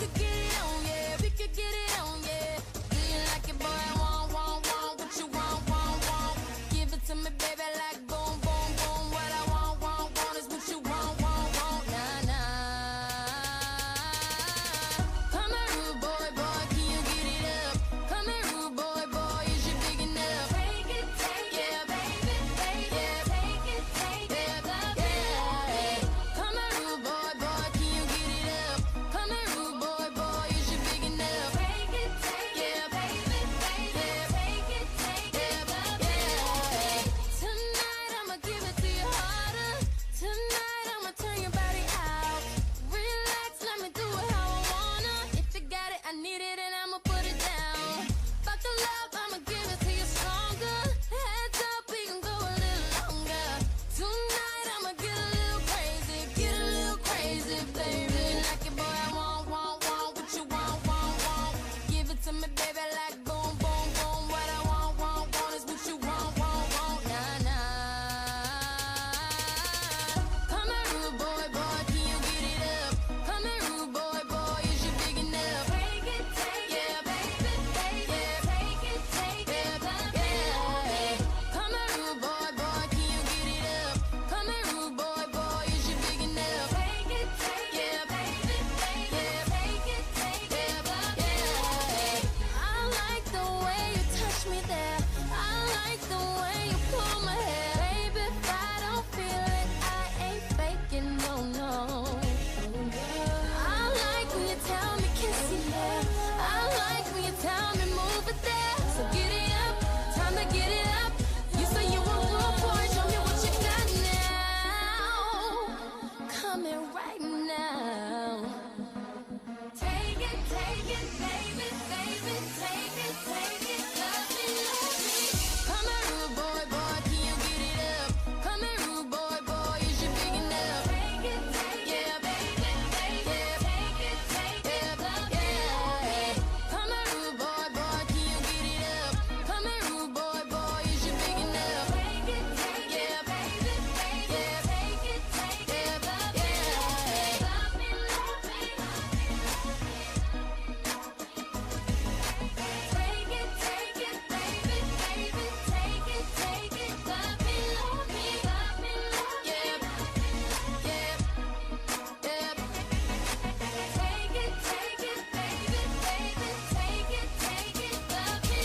could get it on, yeah. We could get it on, yeah. Do you like it, boy? Want, what you want. Give it to me, baby, like boom, boom, boom. What I want is what you want, nah, nah. Come here, rude boy, can you get it up? Come here, rude boy, is you big enough? Take it, yeah, baby, yeah, take it, yeah, yeah. Come here, rude boy, can you get it up? Come here, rude boy, is you big enough? Take it, yeah, baby, yeah, take it, yeah, yeah. Tonight I'ma give it to you harder. Tonight I'ma turn your body out. Relax, let me do it how I wanna. If you got it, I need it, and I'ma put it down. Fuck the love, I'ma give it to you stronger. Heads up, we can go a little longer. Tonight I'ma get a little crazy, baby. Like it, boy, I want what you want. Give it to me, baby, like boom, boom, boom. What I want is what you want, nah, nah. Come here, rude boy, can you get it up? Come here, rude boy, is you big enough? Take it, yeah, baby, yeah, take it, yeah. Come here, rude boy, can you get it up? Come here, rude boy, is you big enough? Take it, yeah, baby, yeah, take it, yeah. I like the way you touch me there. I like the way you pull my hair. Baby, if I don't feel it, I ain't faking, no. I like when you tell me kiss you there. I like when you tell me move it there. So get it up, time to get it up. You say you want more boy, show me what you got now. Come in right now. Take it, baby, take it, love me. Come here, rude boy, can you get it up? Come here, rude boy, is you big enough? Take it, yeah, baby, yeah, take it, yeah. Come here, rude boy, can you get it up? Come here, rude boy, is you big enough? Take it, yeah, baby, yeah, take it, yeah. Love me. Take it, baby, take it, love me. Yeah. Take it, baby, take it, love me.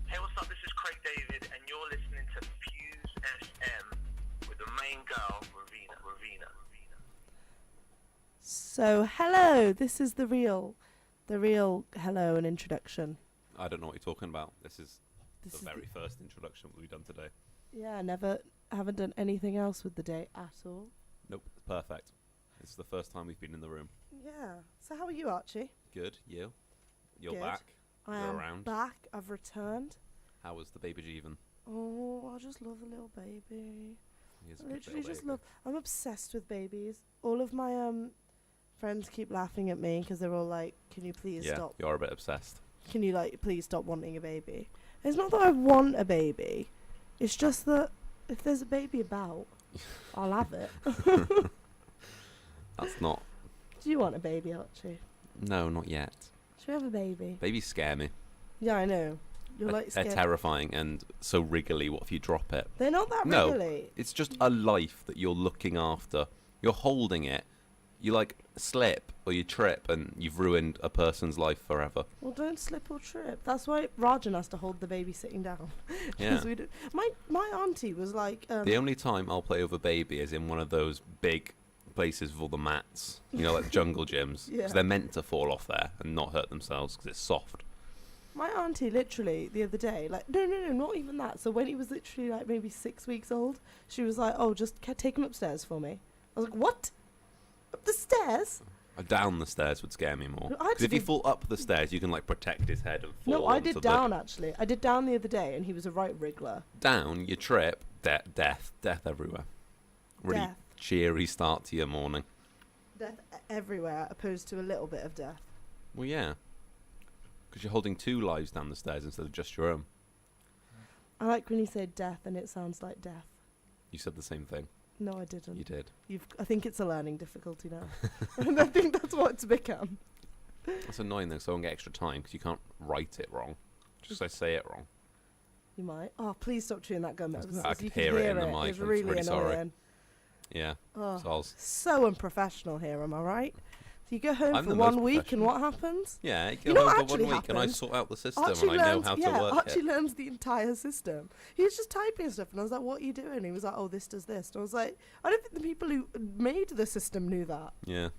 Hey, what's up? This is Craig David, and you're listening to Fuse FM with the main girl, Ravina. So, hello, this is the real hello and introduction. I don't know what you're talking about. This is This the is very first introduction we've done today. Yeah, haven't done anything else with the day at all. Nope, it's perfect. This is the first time we've been in the room. Yeah. So how are you, Archie? Good, you? You're Good. back. I You're am around. back. I've returned. How was the baby Jeevan? Oh, I just love a little baby. He is a I good literally little just baby. love. I'm obsessed with babies. All of my friends keep laughing at me because they're all like, "Can you please Yeah, stop? you're a bit obsessed. Can you please stop wanting a baby?" It's not that I want a baby. It's just that if there's a baby about, I'll have it. That's not... Do you want a baby, Archie? No, not yet. Should we have a baby? Babies scare me. Yeah, I know. You're They're scared. terrifying and so wriggly. What if you drop it? They're not that No. wriggly. It's just a life that you're looking after. You're holding it. You slip or you trip and you've ruined a person's life forever. Well, don't slip or trip. That's why Rajan has to hold the baby sitting down. Yeah. We do. My auntie was like... The only time I'll play with a baby is in one of those big places with all the mats. You know, like jungle gyms. Yeah. Because they're meant to fall off there and not hurt themselves because it's soft. My auntie literally the other day, no, not even that. So when he was literally maybe 6 weeks old, she was like, "Oh, just take him upstairs for me." I was like, "What? Up the stairs?" Down the stairs would scare me more. No, I had Because to if you think- fall up the stairs, you can protect his head and fall. No, I onto did down actually. I did down the other day, and he was a right wriggler. Down, you trip, death everywhere. Really Death. cheery start to your morning. Death everywhere, opposed to a little bit of death. Well, yeah. Because you're holding two lives down the stairs instead of just your own. I like when you say death and it sounds like death. You said the same thing. No, I didn't. You did. I think it's a learning difficulty now. And I think that's what it's become. That's annoying though, so I won't get extra time because you can't write it wrong. Just say it wrong. You might. Oh, please stop chewing that gum. I could hear it in the mic. It's I'm really really sorry. annoying. Yeah. Oh, Soz. so unprofessional here, am I right? So you go home I'm for the 1 most week and professional. what happens? Yeah, you You go know what home for 1 actually week and I happened? sort out the system Archie and I know learns, how to yeah, work Archie it. learns the entire system. He was just typing stuff and I was like, what are you doing? He was like, oh, this does this. And I was like, I don't think the people who made the system knew that. Yeah,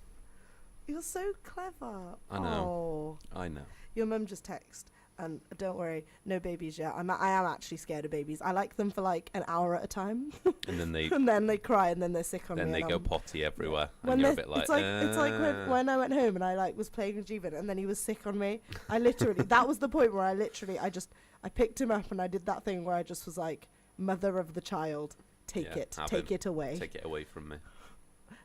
You're so clever. I know. Oh. I know. Your mum just text. And don't worry, no babies yet. I am actually scared of babies. I like them for like an hour at a time. And then they and then they cry and then they're sick on me. then they and go I'm- potty everywhere, When and you're a they- bit like, it's like when I went home and I like was playing with Jeevan and then he was sick on me. I literally that was the point where I picked him up and I did that thing where I just was like, mother of the child, take Yeah, it, have take him. it away. take it away from me.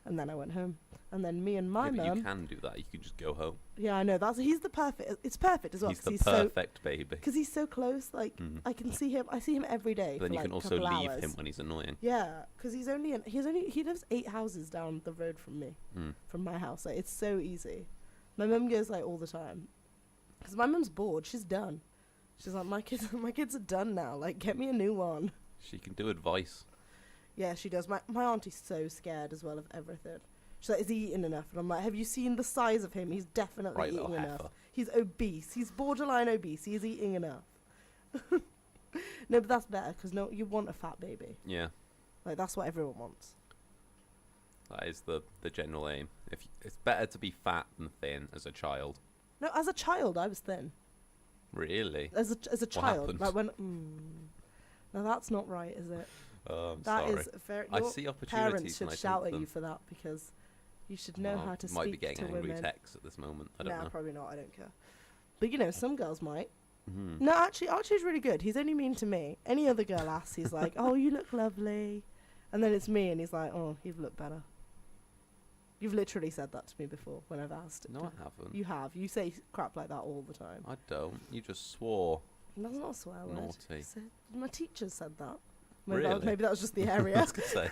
And then I went home. And then me and my Yeah, but you mum. can do that. You can just go home. Yeah, I know. He's the perfect. It's perfect as well. He's 'cause the he's so perfect baby. because he's so close. Like Mhm. I can see him. I see him every day. But then for you like can a also couple leave hours. him when he's annoying. Yeah, because he lives 8 houses down the road from me, Mm. from my house. Like it's so easy. My mum goes like all the time, because my mum's bored. She's done. She's like, my kids are done now. Like get me a new one. She can do advice. Yeah, she does. My auntie's so scared as well of everything. She's like, is he eating enough? And I'm like, have you seen the size of him? He's definitely Right eating little enough. heifer. He's obese. He's borderline obese. He's eating enough. No, but that's better because no, you want a fat baby. Yeah, Like that's what everyone wants. that is the general aim. It's better to be fat than thin as a child. No, as a child, I was thin. Really? As a child, happened? like when. No, that's not right, is it? Oh, I'm That sorry. is fair. I Your see parents opportunities should and I shout take at you them. for that because you should know Well, how to might be speak getting to angry women. texts at this moment. I don't Nah, know. probably not. I don't care. But you know, some girls might. Mhm. No, actually, Archie's really good. He's only mean to me. Any other girl asks, he's like, "Oh, you look lovely," and then it's me, and he's like, "Oh, you've looked better." You've literally said that to me before when I've asked. No, I haven't. You have. You say crap like that all the time. I don't. You just swore. That's not a swear word. Naughty. My teacher said that. Really? Maybe that was just the I area. was gonna say.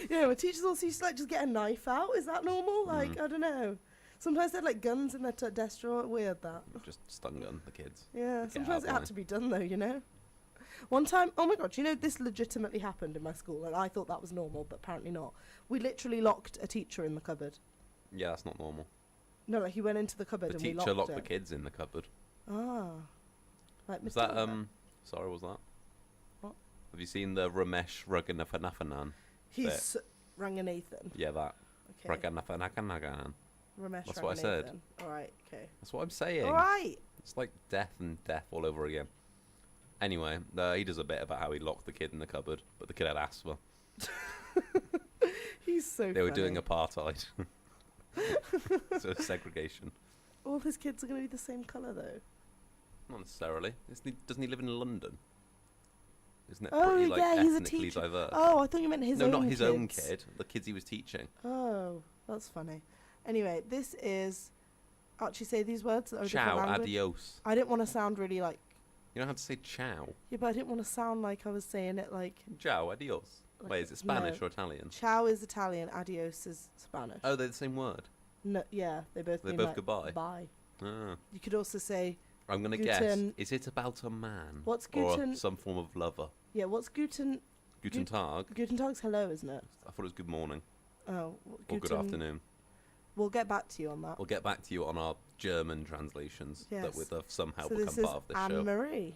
Yeah, my teachers also used to like just get a knife out. Is that normal? Like, I don't know. Sometimes they had like guns in their desk drawer. Weird that. Just stun gun the kids. Yeah, Get sometimes out it had line. to be done though, you know. One time, oh my god, you know this legitimately happened in my school, and I thought that was normal, but apparently not. We literally locked a teacher in the cupboard. Yeah, that's not normal. No, like he went into the cupboard The and we teacher locked locked the it. kids in the cupboard. Ah, like Was that Matilda. Sorry, was that? What? Have you seen the Ramesh Raghunathan? He's Ranganathan. Yeah, that. Okay. Raghunathan. Ramesh That's what I said. All right. Okay. That's what I'm saying. All right. It's like death and death all over again. Anyway, he does a bit about how he locked the kid in the cupboard, but the kid had asthma. He's so. They were doing funny. apartheid. So segregation. All his kids are going to be the same colour though. Not necessarily. Doesn't he live in London? Isn't it Oh pretty like yeah, he's a ethnically teacher. diverse? Oh, I thought you meant his no, own not his own kids. kid. The kids he was teaching. Oh, that's funny. Anyway, this is. Actually, say these words. That are a Ciao, different language. adios. I didn't want to sound really like. You don't have to say ciao. Yeah, but I didn't want to sound like I was saying it like. Ciao, adios. Like, Wait, is it Spanish no. or Italian? Ciao is Italian, adios is Spanish. Oh, they're the same word. No, yeah, they both. They mean both like goodbye? Bye. Ah. You could also say, I'm gonna guess. Guten- Is it about a man? What's or Guten- some form of lover? yeah, what's Guten? Guten Tag. Guten Tag's hello, isn't it? I thought it was good morning Oh, or good afternoon. We'll get back to you on that. We'll get back to you on our German translations that Yes. would have somehow So become this is part of this Anne show. Marie.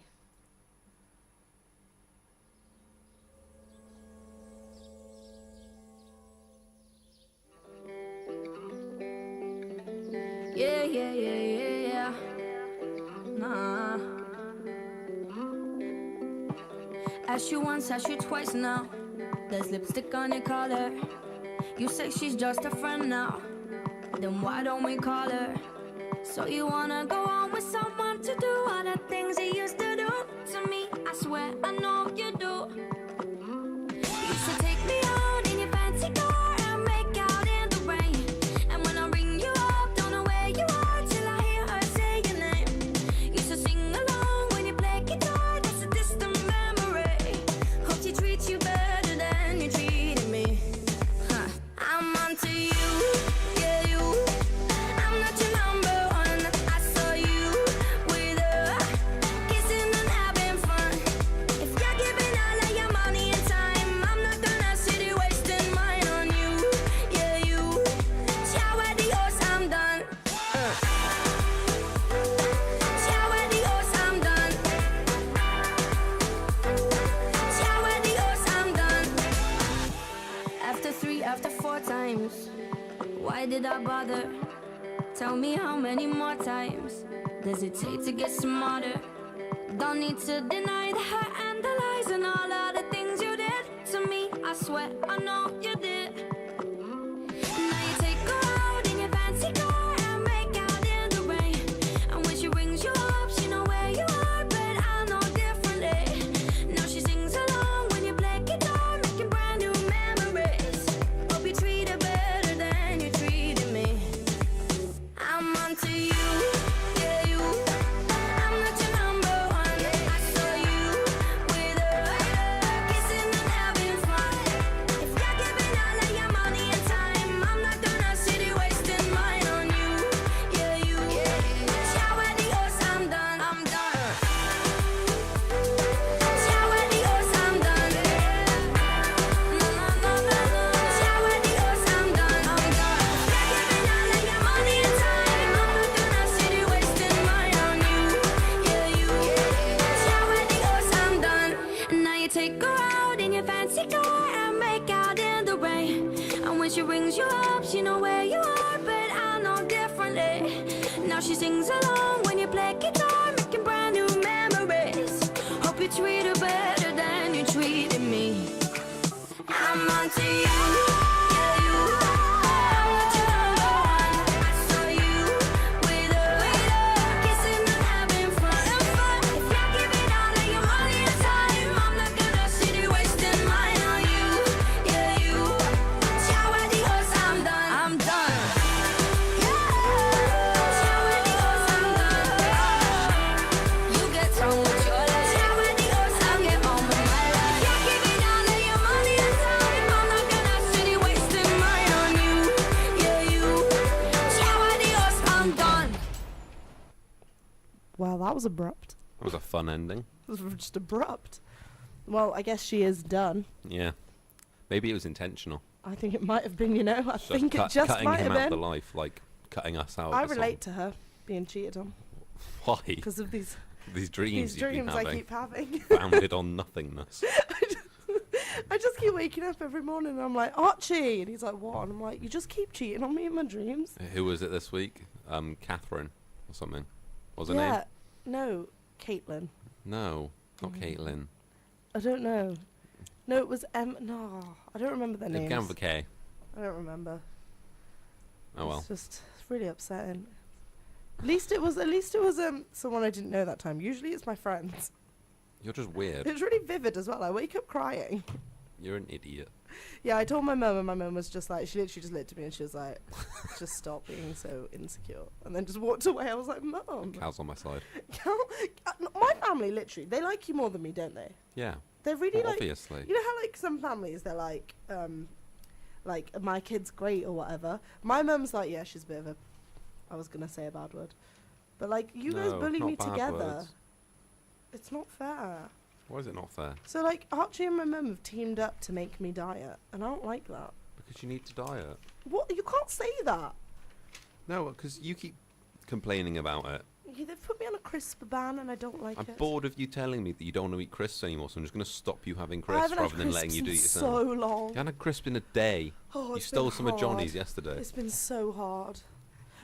Yeah, yeah, yeah, yeah, yeah. Nah. Asked you once, asked you twice now. There's lipstick on your collar. You say she's just a friend now. Then why don't we call her? So you wanna go on with someone to do all the things you used to do to me? I swear I know you do. You used to take me out in your fancy car and make out in the rain. And when I ring you up, don't know where you are till I hear her say your name. Used to sing along when you play guitar, that's a distant memory. Hope she treats you better than after 4 times. Why did I bother? Tell me how many more times does it take to get smarter? Don't need to deny the hurt and the lies and all of the things you did to me. I swear I know you did. Now you take her out in your fancy car and make out in the rain. And when she rings you up, she know where you are, but I know differently. Now she sings along when you play guitar, making brand new memories. Hope you treat her better than you treated me. I'm onto you, yeah you. I'm not your number one. I saw you with her, kissing and having fun. If you're giving all of your money and time, I'm not gonna sit here wasting mine on you, yeah you. Ciao adios, I'm done, I'm done. Ciao adios, I'm done. No, no, no, no, no. Ciao adios, I'm done, I'm done. If you're giving all of your money and time, I'm not gonna sit here wasting mine on you, yeah you. Ciao adios, I'm done. Now you take her out in your fancy car and make out in the rain. And when she rings you up, she know where you are, but I know differently. Now she sings along when you play guitar, making brand new memories. Hope you treat her better than you treated me. I'm onto you, yeah you. I'm not your number one. I saw you with her, kissing and having fun. If you're giving all of your money and time, I'm not gonna sit here wasting mine on you, yeah you. Ciao adios, I'm done, I'm done. Ciao adios, I'm done. You get on with your life. Ciao adios, I'll get on with my life. You're giving all of your money and time, I'm not gonna sit here wasting mine on you, yeah you. Ciao adios, I'm done. Wow, that was abrupt. That was a fun ending. It was just abrupt. Well, I guess she is done. Yeah. Maybe it was intentional. I think it might have been, you know. I Just think it just cutting might him have out been. the life, like cutting us out. I of the relate to her being cheated on song. Why? because of these These dreams you've been dreams I having, keep having. founded on nothingness. I just keep waking up every morning and I'm like, Archie! And he's like, what? And I'm like, you just keep cheating on me in my dreams. Who was it this week? Catherine or something. What was her Yeah. name? No, Caitlin. No, not Caitlin. I don't know. No, it was No, I don't remember their It names. began with a K. I don't remember. Oh well. It's really upsetting. At least it was someone I didn't know that time. Usually it's my friends. You're just weird. It's really vivid as well. I wake up crying. You're an idiot. Yeah, I told my mum, and my mum was just like, she literally just looked at me and she was like, just stop being so insecure. And then just walked away. I was like, Mum. Cal's on my side. My family, literally, they like you more than me, don't they? Yeah. They're really Well, like, obviously. you know how like some families, they're like my kid's great or whatever. My mum's like, yeah, she's a bit of a, I was going to say a bad word. But like, you guys No, bully not me bad together. words. It's not fair. Why is it not fair? So like, Archie and my mum have teamed up to make me diet, and I don't like that. Because you need to diet. What? You can't say that. No, because you keep complaining about it. Yeah, they've put me on a crisp ban, and I don't like I'm it. bored of you telling me that you don't want to eat crisps anymore, so I'm just going to stop you having I crisps haven't had rather than letting crisps you do in it yourself. so long. You haven't had crisp in a day. Oh, You it's stole been some of Johnny's hard. yesterday. It's been so hard.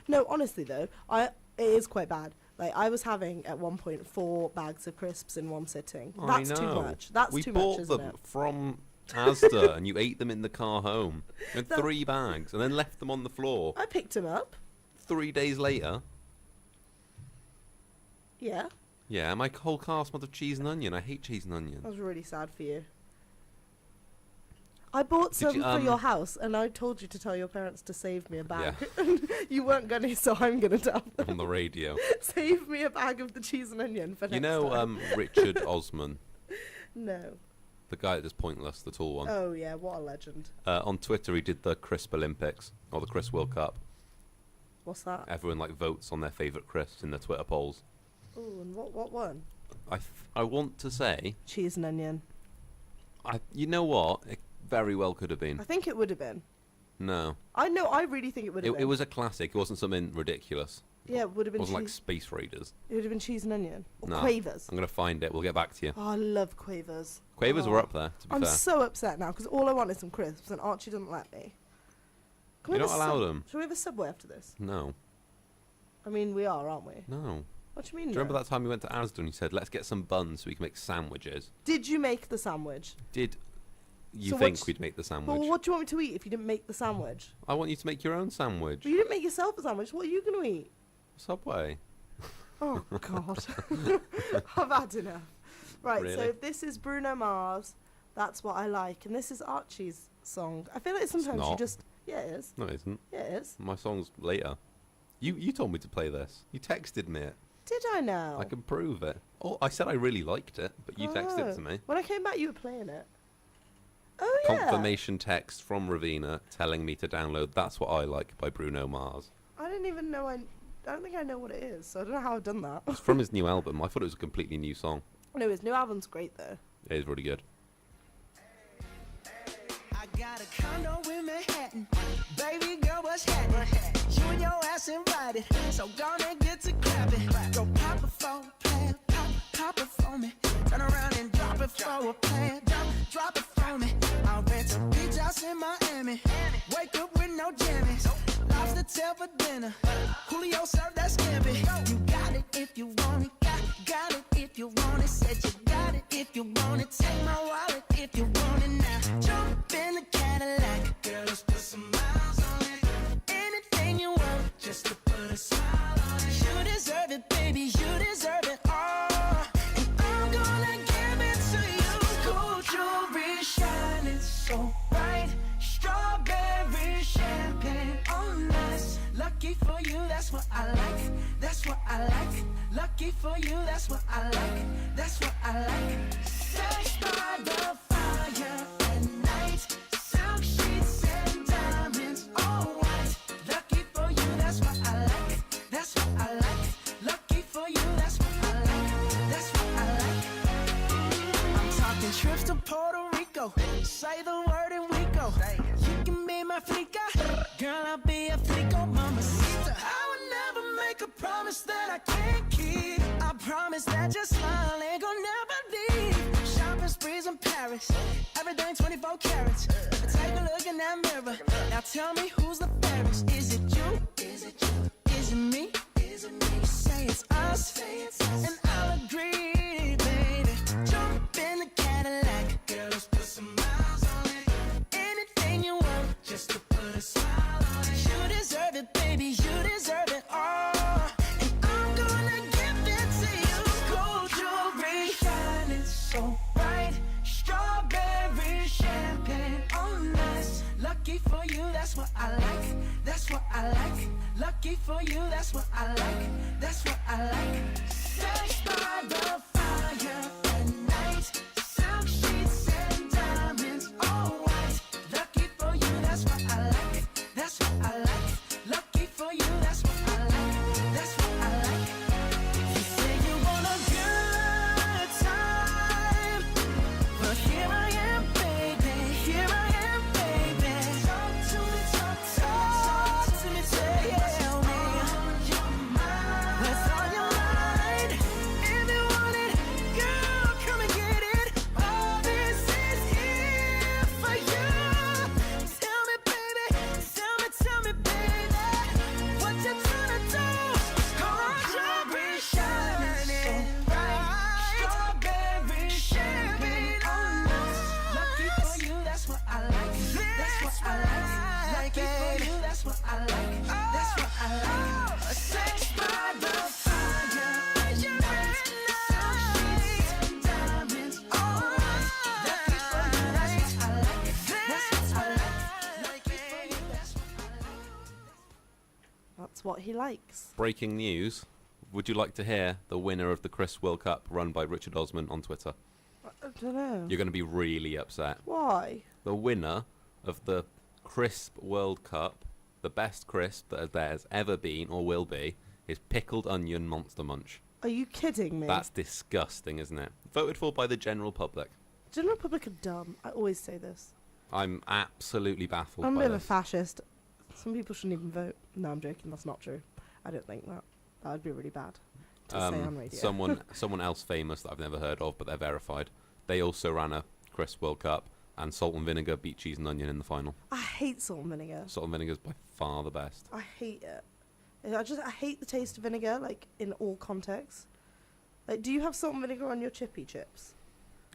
No, honestly though, it is quite bad. Like I was having at one point 4 bags of crisps in one sitting. That's I know. too much. That's we too bought much, isn't them it? from Asda and you ate them in the car home. You had That- 3 bags and then left them on the floor. I picked them up. 3 days later, Yeah, yeah, my whole car smelled of cheese and onion. I hate cheese and onion. I was really sad for you. I bought Did some you, for your house, and I told you to tell your parents to save me a bag. Yeah. You weren't gonna, so I'm gonna tell them. On the radio. Save me a bag of the cheese and onion for You next know time. Richard Osman, No. the guy that's pointless, the tall one. Oh yeah, what a legend. On Twitter, he did the Crisp Olympics, or the Crisp World Cup. What's that? Everyone like votes on their favourite crisps in their Twitter polls. Oh, and what one? I want to say, Cheese and onion. you know what? It very well could have been. I think it would have been. No. I know. I really think it would have been. It was a classic. It wasn't something ridiculous. Yeah, it would have It been. wasn't like cheese. Space Raiders. It would have been cheese and onion or No. quavers. I'm going to find it. We'll get back to you. Oh, I love quavers. Quavers Oh. were up there, to be I'm fair. so upset now because all I want is some crisps, and Archie doesn't let me. Can we You're have not a allowed them. Shall we have a Subway after this? No. I mean, we are, aren't we? No. What do you mean? Do you remember no? that time we went to Asda and you said, let's get some buns so we can make sandwiches? Did you make the sandwich? Did you So think what's- we'd make the But sandwich? what do you want me to eat if you didn't make the sandwich? I want you to make your own sandwich. Well, you didn't make yourself a sandwich. What are you going to eat? Subway. Oh, God. I've had enough. Right, so Really? this is Bruno Mars. That's What I Like. And this is Archie's song. I feel like sometimes you not. just... Yeah, it is. No, it isn't. Yeah, it is. My song's later. You told me to play this. You texted me it. Did I now? I can prove it. Oh, I said I really liked it, but you texted it to me. When I came back, you were playing it. Oh, yeah. Confirmation text from Ravina telling me to download That's What I Like by Bruno Mars. I didn't even know I don't think I know what it is, so I don't know how I've done that. It's from his new album. I thought it was a completely new song. No, his new album's great, though. It is really good. I got a condo in Manhattan. Baby girl, what's happening? You and your ass invited, so gonna get to clapping. Go pop it for a plan, pop it for me. Turn around and drop it for a plan, drop it for me. I'll rent a beach house in Miami. Wake up with no jammies. Lobster tail for dinner. Julio served that scampi. You got it if you want it. Got it if you want it. Said you got it if you want it. Take my wallet if you want it now. Jump in the Cadillac. Girl, let's put some miles on it. Anything you want, just to put a smile on it. You deserve it, baby. You deserve it all. And I'm gonna give it to you. Gold jewelry shining so bright. Strawberry champagne on us. Lucky for you, that's what I like. That's what I like. Lucky for you, that's what I like. That's what I like. Sex by the fire at night. Silk sheets and diamonds, all white. Lucky for you, that's what I like. That's what I like. Lucky for you, that's what I like. That's what I like. I'm talking trips to Puerto Rico. Say the word and we go. You can be my flica. Girl, I'll be a flico, mamacita. I would never make a promise that I can't keep. I promise that your smile ain't gonna never leave. Shopping sprees in Paris. Everything 24 carats. Take a look in that mirror. Now tell me who's the fairest. Is it you? Is it you? Is it me? Is it me? Say it's us. And I'll agree, baby. Jump in the Cadillac. Girl, let's put some miles on it. Anything you want, just to put a smile on it. You deserve it, baby. You deserve it all. And I'm gonna give it to you. Gold jewelry shining so bright. Strawberry champagne on us. Lucky for you, that's what I like. That's what I like. Lucky for you, that's what I like. That's what I like. Sex by the fire at night. Silk sheets and diamonds, all white. Lucky for you, that's what I like. That's what I like. Lucky for you, that's what I like. That's what I like. You say you want a good time, but here I am, baby. Here I am, baby. Talk to me, talk to me, tell me what's on your mind. If you want it, girl, come and get it. All this is here for you. Tell me, baby, tell me, baby, what you tryna do? Gold jewelry shining bright. Strawberry champagne on us. Lucky for you, that's what I like. That's what I like. Lucky for you, that's what I like. That's what I like. Sex by the fire at night. Silk sheets and diamonds on us. Lucky for you, that's what I like. That's what I like. Lucky for you, that's what I like. That's what he likes. Breaking news. Would you like to hear the winner of the Chris World Cup run by Richard Osman on Twitter? I don't know. You're going to be really upset. Why? The winner of the Crisp World Cup, the best crisp that there has ever been or will be, is Pickled Onion Monster Munch. Are you kidding me? That's disgusting, isn't it? Voted for by the general public. General public are dumb. I always say this. I'm absolutely baffled I'm a by bit of a this. fascist. Some people shouldn't even vote. No, I'm joking. That's not true. I don't think that. That would be really bad to say on radio. Someone else famous that I've never heard of, but they're verified. They also ran a Crisp World Cup, and Salt and Vinegar beat Cheese and Onion in the final. I hate salt and vinegar. Salt and vinegar is by far the best. I hate it. I hate the taste of vinegar, like, in all contexts. Like, do you have salt and vinegar on your chippy chips?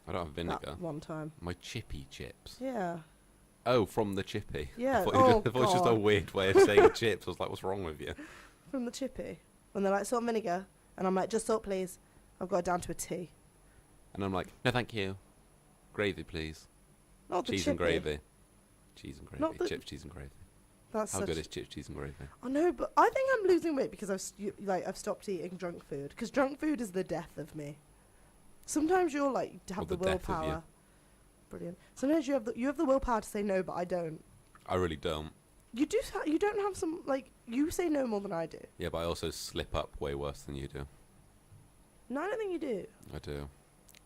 I don't have vinegar. That one time. My chippy chips. Yeah. Oh, from the chippy. Yeah. I thought, Oh, I thought it was just a God. weird way of saying chips. I was like, what's wrong with you? From the chippy. When they're like, salt and vinegar. And I'm like, just salt, please. I've got it down to a T. And I'm like, no, thank you. Gravy, please. Not the Cheese chippy. and gravy. Cheese and gravy. Not the- Chips, cheese and gravy. That's How such... good is chips, cheese and gravy? I know, but I think I'm losing weight because I've stopped eating junk food. Because junk food is the death of me. Sometimes you're like to have Or the the death of you. willpower. Brilliant. Sometimes you have the willpower to say no, but I don't. I really don't. You do. You don't have some like you say no more than I do. Yeah, but I also slip up way worse than you do. No, I don't think you do. I do.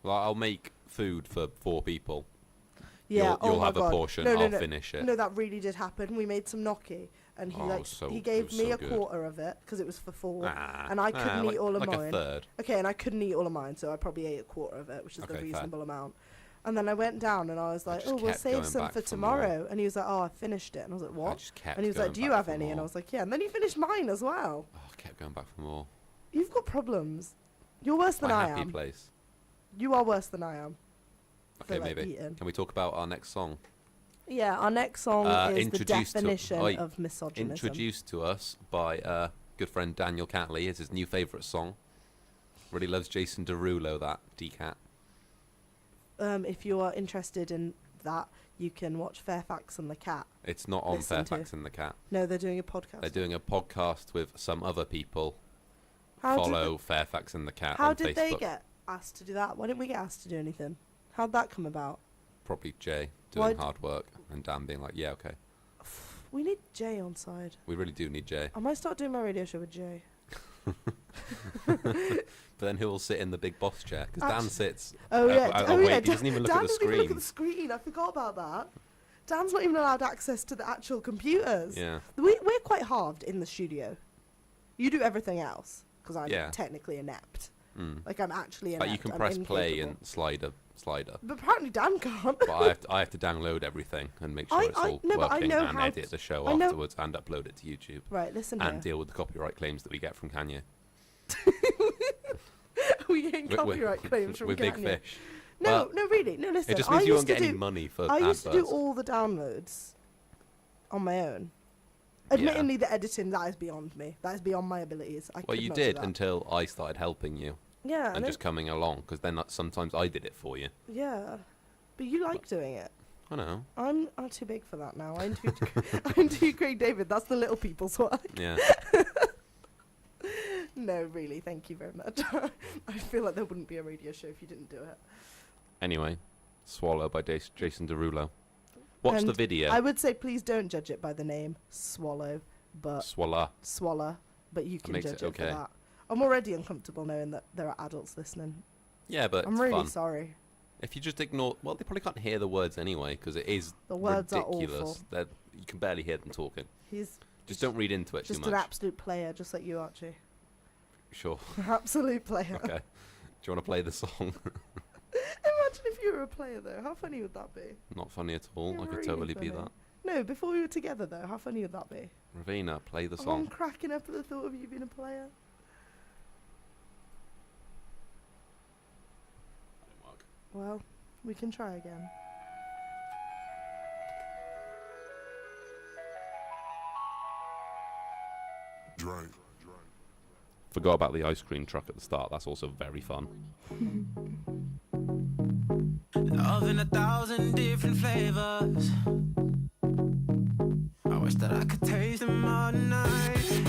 Well, I'll make food for 4 people. Yeah. You'll my have God. a portion. No, I'll no. finish it. No, that really did happen. We made some gnocchi, and he he It gave was me so a good. quarter of it because it was for 4, Ah, and I couldn't eat all of like mine. a third. Okay, and I couldn't eat all of mine, so I probably ate a quarter of it, which is Okay, the fair. reasonable amount. And then I went down and I was like, just oh, we'll kept save going some back for for more. tomorrow. And he was like, oh, I finished it. And I was like, I what? just kept And he was like, going do you back have for any? And I more. was like, yeah. And then he finished mine as well. Oh, I kept going back for more. You've got problems. You're worse than My I happy am. place. You are worse than I am. Okay, for, like, maybe. eating. Can we talk about our next song? Yeah, our next song is the Introduced to- definition oh, of misogynism. Introduced to us by good friend Daniel Catley. It's his new favourite song. Really loves Jason Derulo, that D-Cat. If you are interested in that, you can watch Fairfax and the Cat. It's not on Listen to. Fairfax and the Cat. No, they're doing a podcast. They're doing a podcast with some other people. How Follow Fairfax and the Cat How on did Facebook. they get asked to do that? Why didn't we get asked to do anything? How'd that come about? Probably Jay Why doing d- hard work and Dan being like, yeah, okay. We need Jay on side. We really do need Jay. I might start doing my radio show with Jay. But then who will sit in the big boss chair? Because Dan Actu- sits. Oh yeah, wait, yeah. he doesn't even look Dan at the doesn't even look screen. at the screen. I forgot about that. Dan's not even allowed access to the actual computers. Yeah. We're quite halved in the studio. You do everything else because I'm Yeah. technically inept. Mm. Like I'm actually Like inept. you can I'm press play incapable. and slider. But apparently Dan can't. But I have to download everything and make sure it's all no, but I working know and how edit the show I know- afterwards and upload it to YouTube Right, listen and here. deal with the copyright claims that we get from Kanye. we getting With- copyright claims from with Big Kanye. Fish. No, Well, no, really, no. Listen, It just I means you used won't get to any do. money for I used to do adverts. all the downloads on my own. Admittingly, the editing that is beyond me. That is beyond my abilities. I Well, could you not did do that. until I started helping you Yeah, and just coming along, because then sometimes I did it for you. yeah, but you like doing it. I know. I'm too big for that now. I interviewed Craig David. That's the little people's work. Yeah. No, really, thank you very much. I feel like there wouldn't be a radio show if you didn't do it. Anyway, Swallow by Jason Derulo. Watch the And video. I would say please don't judge it by the name Swallow, but Swallow. Swallow, but you can makes judge it it okay. for that. I'm already uncomfortable knowing that there are adults listening. Yeah, but I'm it's really fun. sorry. If you just ignore, well, they probably can't hear the words anyway because it is The words are ridiculous. awful. You can barely hear them talking. He's Just don't read into it just too an much. absolute player, just like you, Archie. Sure. Absolute player. Okay. Do you want to play the song? Imagine if you were a player, though. How funny would that be? Not funny at all. You're I could really totally be funny. that. No, before we were together, though, how funny would that be? Ravina, play the I'm song. cracking up at the thought of you being a player. Well, we can try again. Drink. Forgot about the ice cream truck at the start. That's also very fun. Love in 1,000 different flavors. I wish that I could taste them all night.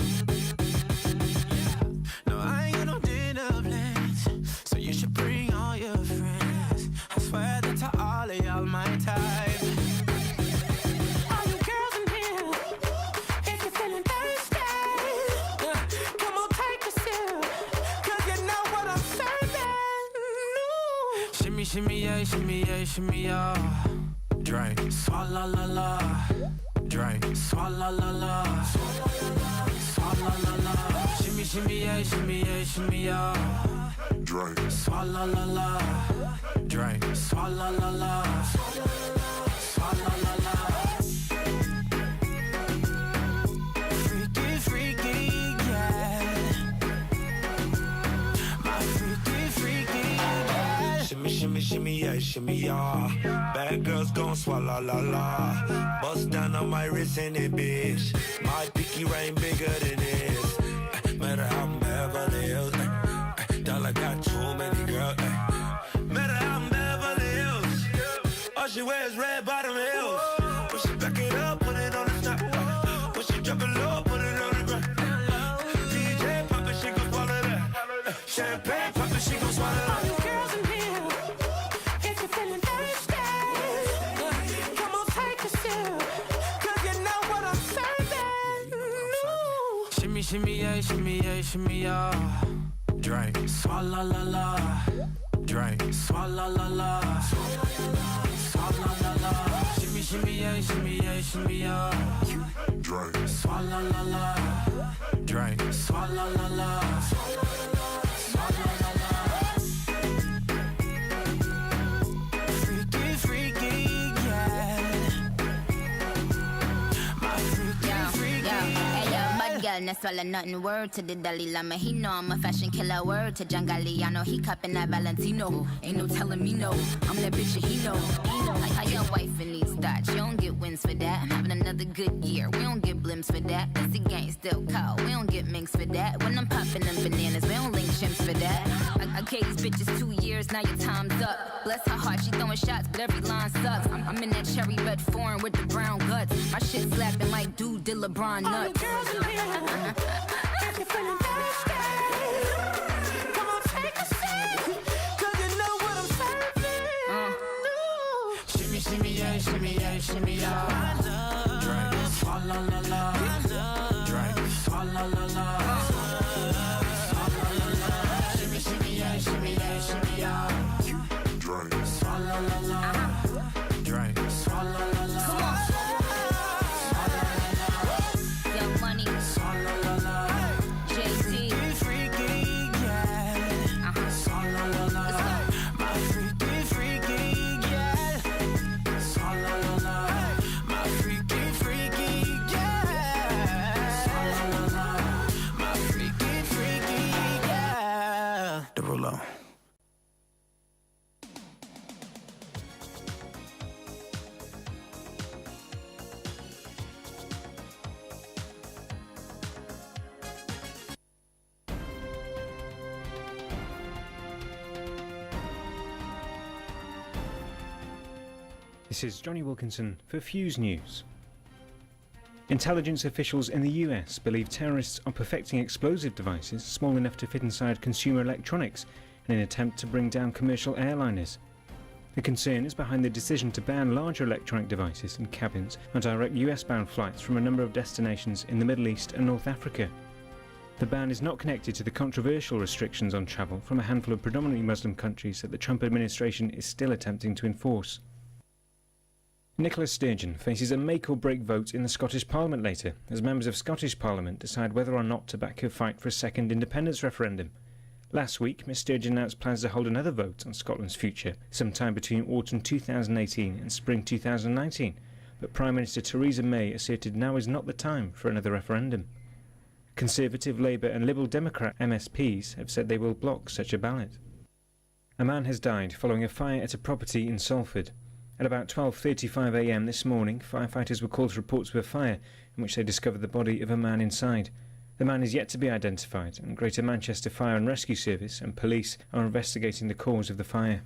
No, I ain't got no dinner plans, so you should bring all your friends. I swear that to all of y'all my type. All you girls in here, if you're feeling thirsty, come on, take a sip, 'cause you know what I'm serving. Shimmy, shimmy, yeah, shimmy, yeah, shimmy, yeah. Drink, swalla la la. Drink, swalla la la. Swalla la la. Shimmy, shimmy, yeah, shimmy, yeah, shimmy, yeah. Drink. Swalla la la. Drink, swalla la la. Swalla la la. shimmy yeah. Bad girls gon' swallow la la. Bust down on my wrist in it, bitch. My pinky ring bigger than this. Matter how I'm Beverly Hills. Dollar got too many girls. Matter how I'm Beverly Hills. All she wears red bottom heels. When she back it up, put it on the top. When she drop it low, put it on the ground. DJ pop it, she gon' swallow that. Champagne pop it, she gon' swallow that. All you girls in here, if you're feeling thirsty, come on, take a sip, 'cause you know what I'm serving. Ooh. Shimmy yeah. Drink, swalla la la. Drink, swalla la la. Swalla la la. Shimmy yeah. Drink. Swalla la la. Drink, swalla la la. Swalla la la. Freaky, yeah. My freaky, Hey yo, bad girl, no swallow nothing. Word to the Dalai Lama, he know I'm a fashion killer. Word to John Galliano, he cupping that Valentino. Ain't no telling me no, I'm that bitch and he know. Like how your wife in these thoughts, you don't get wins for that. I'm having another good year, we don't get blimps for that. Cause the gang still cold, we don't get minks for that. When I'm popping them bananas, we don't link chimps for that. I gave these bitches 2 years, now your time's up. Bless her heart, she throwing shots, but every line sucks. I'm in that cherry red foreign with the brown guts. My shit slapping like dude did LeBron All you nuts. girls in here, if you're feeling thirsty, come on, take a sip, 'cause you know what I'm serving. Ooh. shimmy yeah. Drink, swalla la la. Drink, swalla la la. Swalla la la. Shimmy yeah. Drink. Swalla la la. Drink, swalla la la. Young Money, Swalla la la. Jay-Z. Freaky, yeah. Swalla la la. My freaky, yeah. Swalla la la. My freaky, yeah. Swalla la la. My freaky, yeah. The Rulo. This is Johnny Wilkinson for Fuse News. Intelligence officials in the US believe terrorists are perfecting explosive devices small enough to fit inside consumer electronics in an attempt to bring down commercial airliners. The concern is behind the decision to ban larger electronic devices in cabins on direct US-bound flights from a number of destinations in the Middle East and North Africa. The ban is not connected to the controversial restrictions on travel from a handful of predominantly Muslim countries that the Trump administration is still attempting to enforce. Nicola Sturgeon faces a make-or-break vote in the Scottish Parliament later, as members of Scottish Parliament decide whether or not to back her fight for a second independence referendum. Last week, Ms Sturgeon announced plans to hold another vote on Scotland's future, sometime between autumn 2018 and spring 2019, but Prime Minister Theresa May asserted now is not the time for another referendum. Conservative, Labour and Liberal Democrat MSPs have said they will block such a ballot. A man has died following a fire at a property in Salford. At about 12:35 a.m. this morning, firefighters were called to reports of a fire in which they discovered the body of a man inside. The man is yet to be identified, and Greater Manchester Fire and Rescue Service and police are investigating the cause of the fire.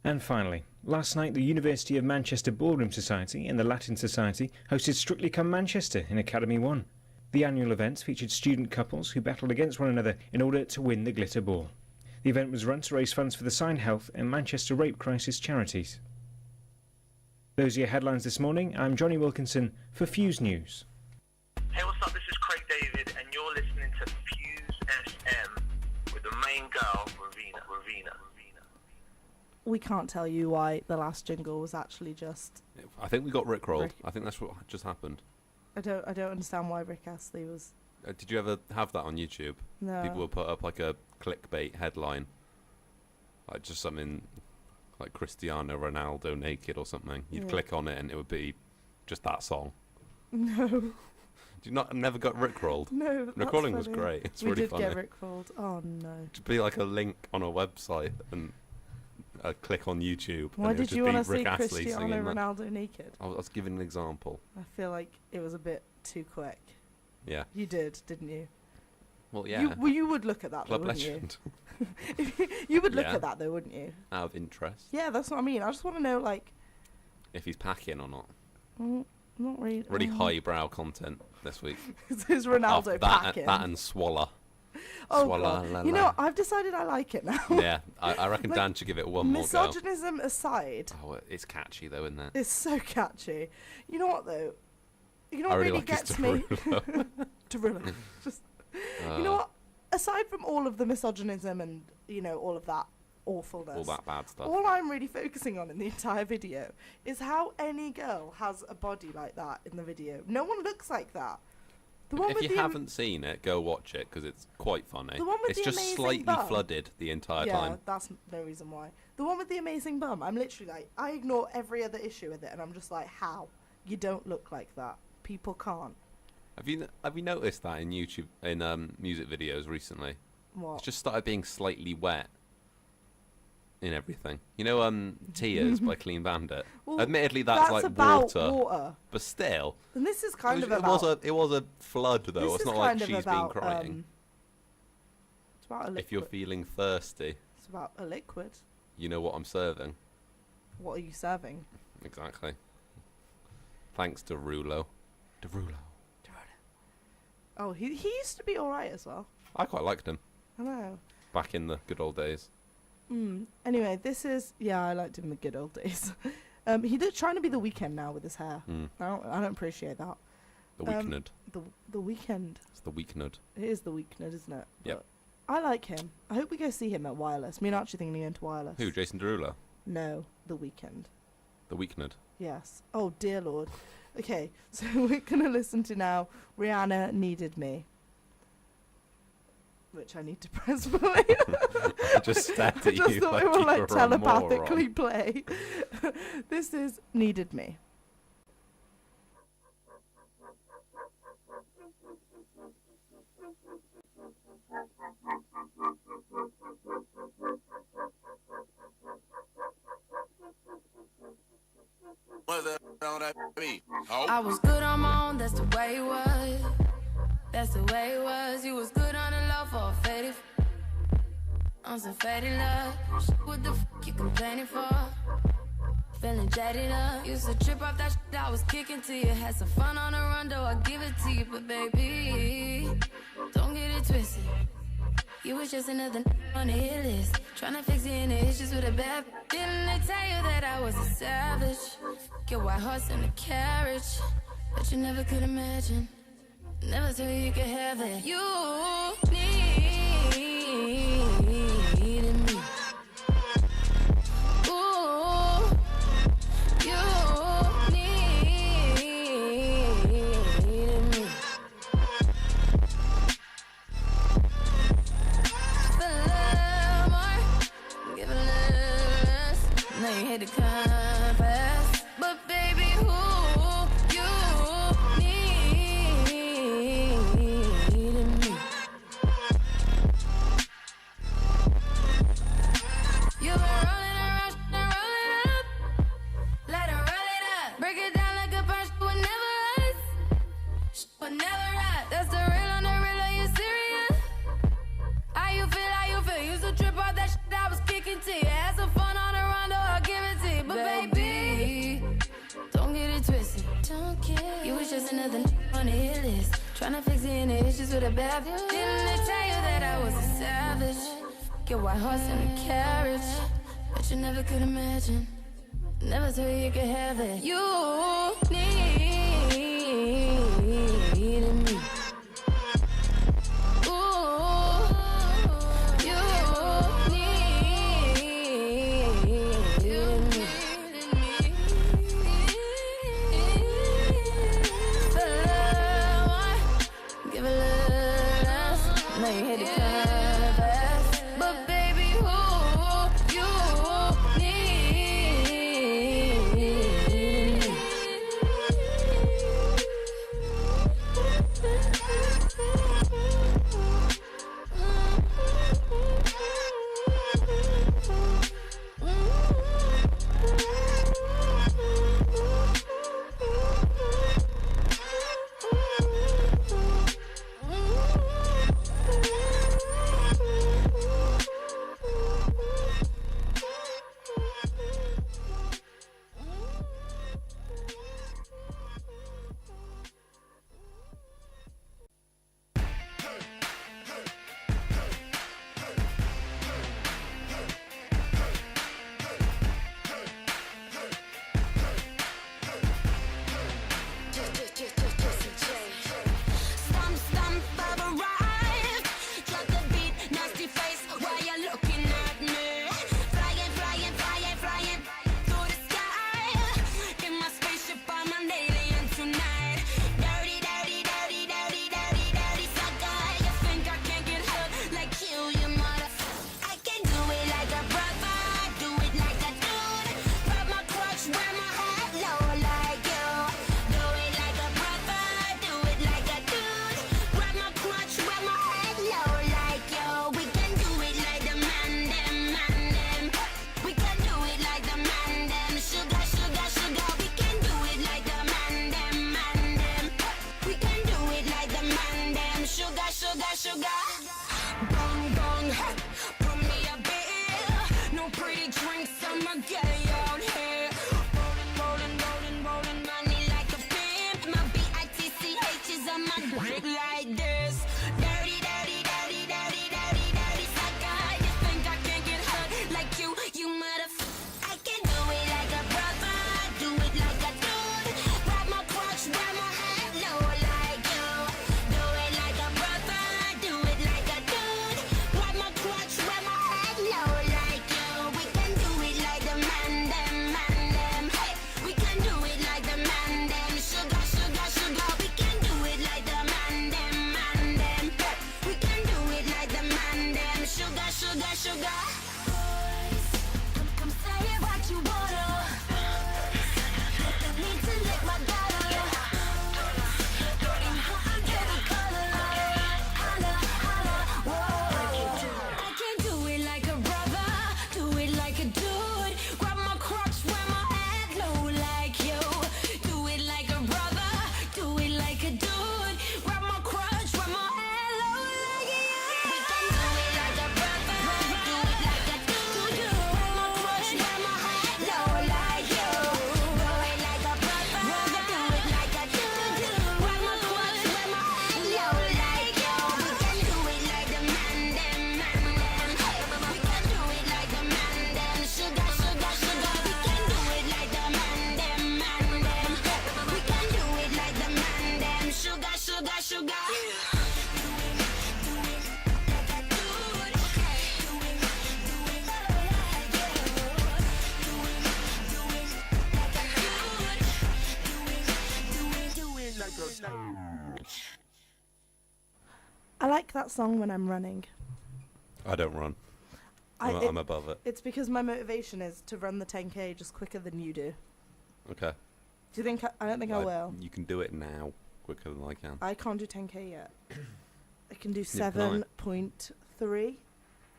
And finally, last night the University of Manchester Ballroom Society and the Latin Society hosted Strictly Come Manchester in Academy 1. The annual event featured student couples who battled against one another in order to win the glitter ball. The event was run to raise funds for the Sign Health and Manchester Rape Crisis charities. Those are your headlines this morning. I'm Johnny Wilkinson for Fuse News. Hey, what's up? This is Craig David, and you're listening to Fuse SM with the main girl, Ravina. We can't tell you why the last jingle was actually just. I think we got rickrolled. I think that's what just happened. I don't understand why Rick Astley was. Did you ever have that on YouTube? No. People would put up like a clickbait headline, like just something like Cristiano Ronaldo naked or something. You'd click on it and it would be just that song. No. Do you never got rickrolled? No. The recording was great. It's really funny. We did get rickrolled. Oh no. It'd be like a link on a website and a click on YouTube. Why and it would did you just want to be see Rick Astley Cristiano singing that. Ronaldo naked? I was giving an example. I feel like it was a bit too quick. Yeah. You did, didn't you? Well, yeah. You would look at that, Club though, wouldn't legend. you? You would look Yeah. at that, though, wouldn't you? Out of interest. Yeah, that's what I mean. I just want to know, like... If he's packing or not. Not really. Really highbrow content this week. This is Ronaldo packing. That and Swallow. Oh, Swallow, God. la, You la. know, I've decided I like it now. Yeah, I reckon Like, Dan should give it one more go. Misogynism aside, Oh, it's catchy though, isn't it? it's so catchy. You know what, though? You know I what really really like his gets me? Derulo. Derulo. Just, you know what? Aside from all of the misogynism and, you know, all of that awfulness, All that bad stuff. all I'm really focusing on in the entire video is how any girl has a body like that in the video. No one looks like that. The one If with you the haven't seen it, go watch it because it's quite funny. The one with It's the just amazing slightly bum. flooded the entire yeah, time. that's no reason why. The one with the amazing bum, I'm literally like, I ignore every other issue with it, and I'm just like, how? You don't look like that. People can't. Have you noticed that in YouTube in music videos recently? What? It's just started being slightly wet in everything. You know, Tears by Clean Bandit. Well, Admittedly, that's like about water, but still, And this is kind it of was, about. it was a flood though. this It's is not like kind of she's been about, crying. It's about a liquid. If you're feeling thirsty, It's about a liquid. you know what I'm serving. What are you serving? Exactly. Thanks to Derulo. Oh, he used to be alright as well. I quite liked him I know. back in the good old days. Anyway, this is I liked him in the good old days. He did trying to be the Weekend now with his hair. I don't appreciate that. The Weeknud. The Weekend. It's the Weeknud. It is the Weekend, isn't it? Yep. But I like him. I hope we go see him at Wireless. Me and Archie thinking into Wireless. Who? Jason Derulo. No, the Weekend. The Weeknud. Yes. Oh dear Lord. Okay, so we're gonna listen to now Rihanna Needed Me. Which I need to press play. I just stared at I just you thought like it would you like were a telepathically moron. play. This is Needed Me. I was good on my own, that's the way it was. That's the way it was. You was good on the low for a faded. On some faded love. What the fuck you complaining for? Feeling jaded up. Used to trip off that shit I was kicking to you. Had some fun on the run, though I give it to you. But baby, don't get it twisted. You was just another on the hit list. Tryna fix any issues with a bad. Didn't they tell you that I was a savage? Get white horse in a carriage. But you never could imagine. Never thought you could have it. You needed me. Ooh, you needed me. Feel a little more, give a little less. Now you hate to confess, but baby, who you needed me. You've been rolling around, roll it up. Let her roll it up. Break it down like a punch, would never us. Would never us. That's the real on the real, are you serious? How you feel, how you feel? Used to trip off that shit I was kicking to you. Had some fun on the run, though I'll give it to you. But baby, don't get it twisted. Don't get you was just another on the hit list. Tryna fix any issues with a bad. Didn't they tell you that I was a savage? Get white horse in a carriage. But you never could imagine. Never thought you could have it. You needed me. Ooh, you needed me. Feel a little more, give a little less. Now you hate to confess, but baby, who you needed me. I like that song when I'm running. I don't run. I'm above it. It's because my motivation is to run the 10k just quicker than you do. Okay. Do you think I don't think I will. You can do it now quicker than I can. I can't do 10k yet. I can do Neither can 7.3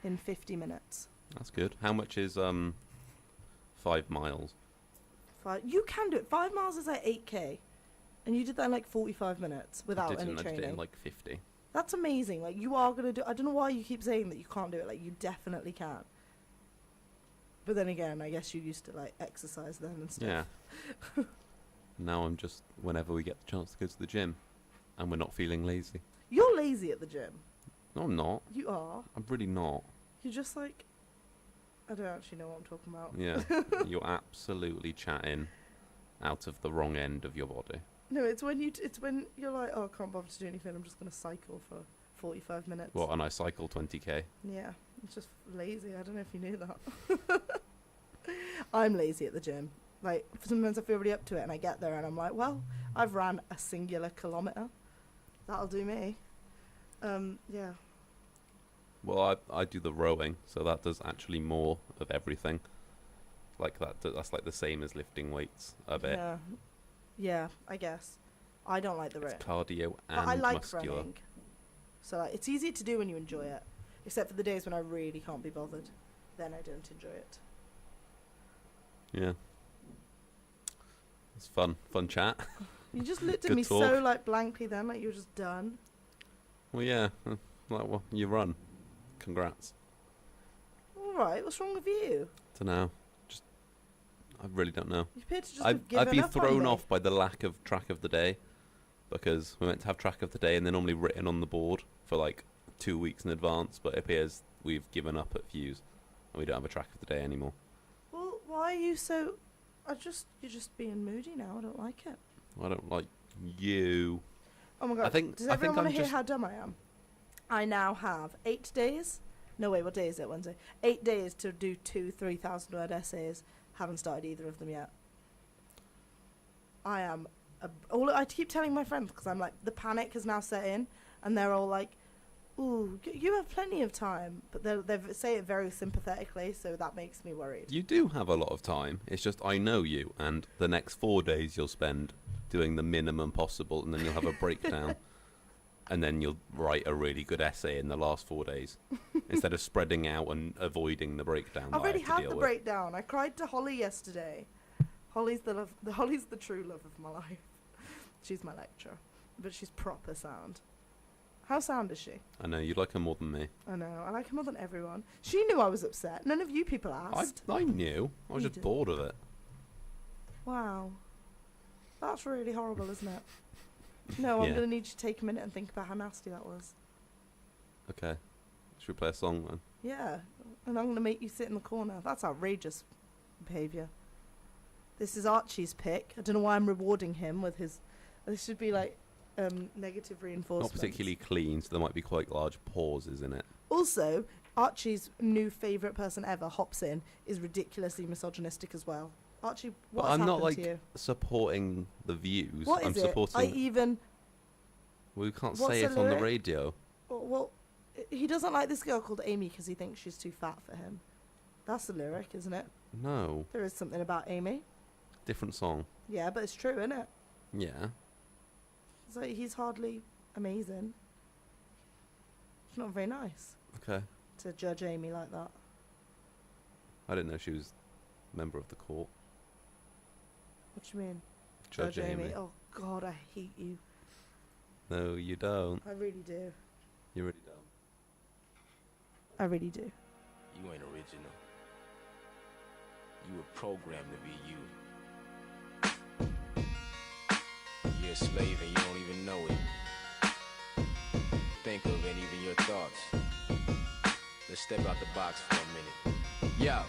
in 50 minutes. That's good. How much is 5 miles? You can do it. 5 miles is like 8k, and you did that in like 45 minutes without any I did training. it in like 50. That's amazing. Like, you are gonna do. I don't know why you keep saying that you can't do it. Like, you definitely can. But then again, I guess you used to like exercise then and stuff. Yeah. Now I'm just, whenever we get the chance to go to the gym, and we're not feeling lazy. You're lazy at the gym. No, I'm not. You are. I'm really not. You're just like, I don't actually know what I'm talking about. Yeah. You're absolutely chatting out of the wrong end of your body. No, it's when you're like, oh, I can't bother to do anything. I'm just gonna cycle for 45 minutes. Well, and I cycle 20k. Yeah, it's just lazy. I don't know if you knew that. I'm lazy at the gym. Like, sometimes I feel really up to it, and I get there, and I'm like, well, I've ran a singular kilometre. That'll do me. Yeah. Well, I do the rowing, so that does actually more of everything. Like that's like the same as lifting weights a bit. Yeah. Yeah, I guess. I don't like the rowing. It's cardio and But I like muscular. running. So like, it's easier to do when you enjoy it. Except for the days when I really can't be bothered. Then I don't enjoy it. Yeah. It's fun chat. You just looked at Good me talk. so like blankly then, like you were just done. Well, yeah. Like, well, you run. Congrats. Alright, what's wrong with you? Dunno. Just, I really don't know. You appear to just have given I've been up on thrown me. off by the lack of track of the day, because we're meant to have track of the day and they're normally written on the board for like 2 weeks in advance, but it appears we've given up at Fuse and we don't have a track of the day anymore. Well, why are you so... You're just being moody now. I don't like it. I don't like you. Oh my god. I think- Does I everyone think want I'm to hear just- how dumb I am? I now have 8 days. No, wait, what day is it? Wednesday. 8 days to do 2 3,000 word essays. Haven't started either of them yet. I am... I keep telling my friends, because I'm like, the panic has now set in, and they're all like, ooh, you have plenty of time. But they say it very sympathetically, so that makes me worried. You do have a lot of time. It's just I know you, and the next 4 days you'll spend doing the minimum possible, and then you'll have a breakdown, and then you'll write a really good essay in the last 4 days, instead of spreading out and avoiding the breakdown. I've that I already have to had deal the with. breakdown. I cried to Holly yesterday. Holly's the true love of my life. She's my lecturer, but she's proper sound. How sound is she? I know you like her more than me. I know. I like her more than everyone. She knew I was upset. None of you people asked. I knew. I was You just did. bored of it. Wow. That's really horrible, isn't it? No, I'm Yeah. going to need you to take a minute and think about how nasty that was. Okay. Should we play a song then? Yeah. And I'm going to make you sit in the corner. That's outrageous behaviour. This is Archie's pick. I don't know why I'm rewarding him with his... This should be like negative reinforcement. Not particularly clean, so there might be quite large pauses in it. Also, Archie's new favourite person ever, hops in, is ridiculously misogynistic as well. Archie, But what's I'm not happened to like you? supporting the views. What I'm is it? supporting. We can't What's say the it on the lyric? radio. Well, he doesn't like this girl called Amy because he thinks she's too fat for him. That's the lyric, isn't it? No, There is something about Amy. different song. Yeah, but it's true, isn't it? Yeah. So he's hardly amazing. It's not very nice Okay. to judge Amy like that. I didn't know she was a member of the court. What do you mean? Judge Amy. Oh God, I hate you. No, you don't. I really do. You really don't. I really do. You ain't original. You were programmed to be you. You're a slave and you don't even know it. Think of it, even your thoughts. Let's step out the box for a minute. Yo,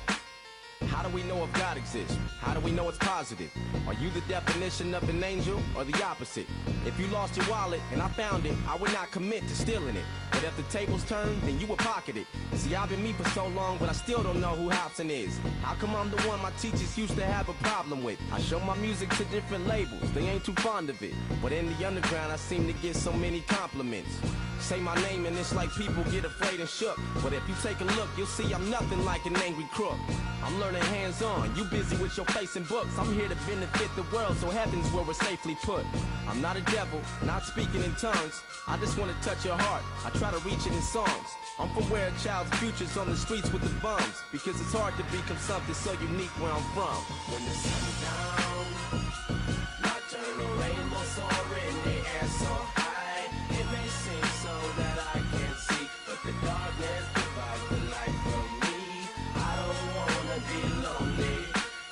How do we know if God exists? How do we know it's positive? Are you the definition of an angel or the opposite? If you lost your wallet and I found it, I would not commit to stealing it. But if the tables turn, then you would pocket it. See, I've been me for so long, but I still don't know who Hobson is. How come I'm the one my teachers used to have a problem with? I show my music to different labels, they ain't too fond of it. But in the underground, I seem to get so many compliments. Say my name and it's like people get afraid and shook. But if you take a look, you'll see I'm nothing like an angry crook. I'm learning hands-on, you busy with your face and books. I'm here to benefit the world, so heaven's where we're safely put. I'm not a devil, not speaking in tongues. I just want to touch your heart, I try to reach it in songs. I'm from where a child's future's on the streets with the bums. Because it's hard to become something so unique where I'm from. When the sun's down, nocturnal rainbow soaring in the air so high. It may seem so that I can't see, but the darkness provides the light from me. I don't wanna be lonely,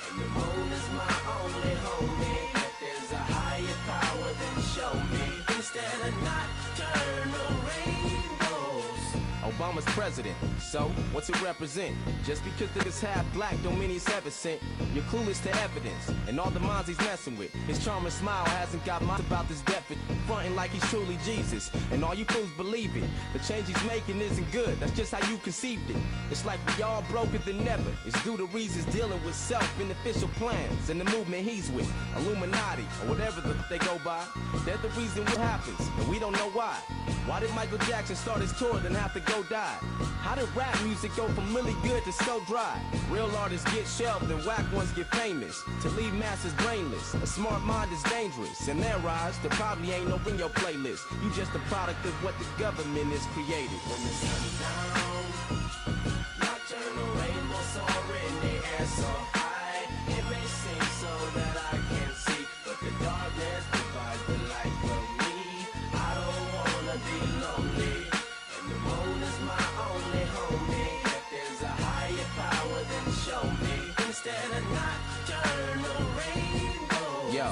and the moon is my only homie. If there's a higher power, then show me. Instead of nocturnal rainbows. Obama's president, so what's it represent? Just because niggas half black don't mean he's heaven sent. You're clueless to evidence, and all the minds he's messing with. His charming smile hasn't got minds about this deafening, fronting like he's truly Jesus, and all you fools believe it. The change he's making isn't good, that's just how you conceived it. It's like we all broker than ever. It's due to reasons dealing with self-beneficial plans and the movement he's with, Illuminati, or whatever they go by. They're the reason what happens, and we don't know why. Why did Michael Jackson start his tour then have to go die? How did rap music go from really good to so dry? Real artists get shelved and whack ones get famous. To leave masses brainless, a smart mind is dangerous. In their eyes, there probably ain't no in your playlist. You just a product of what the government has created. When the sun's down, nocturnal rainbow soaring in the air so high. It may seem so that I can't see, but the darkness provides the light for me. I don't wanna be lonely, and the moon is my only homie. If there's a higher power, then show me. Instead of nocturnal rainbows. Yo,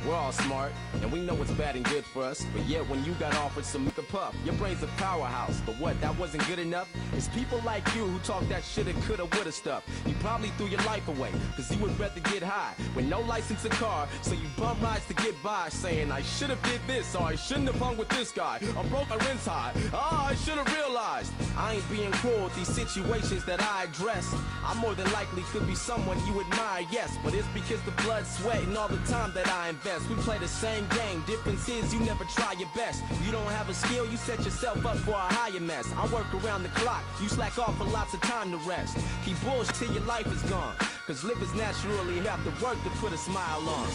we're all smart, and we know what's bad and good for us. But yet when you got offered some milk and puff, your brain's a powerhouse. But what, that wasn't good enough? It's people like you who talk that shoulda, coulda, woulda stuff. You probably threw your life away, cause you would rather get high with no license to car. So you bum rides to get by, saying I should've did this, or I shouldn't have hung with this guy. I broke my rent's high, I should've realized. I ain't being cruel with these situations that I address. I more than likely could be someone you admire, yes. But it's because the blood, sweat, and all the time that I invest. We play the same game, difference is you never try your best. You don't have a skill, you set yourself up for a higher mess. I work around the clock, you slack off for lots of time to rest. Keep bullshit till your life is gone, cause livers naturally have to work to put a smile on.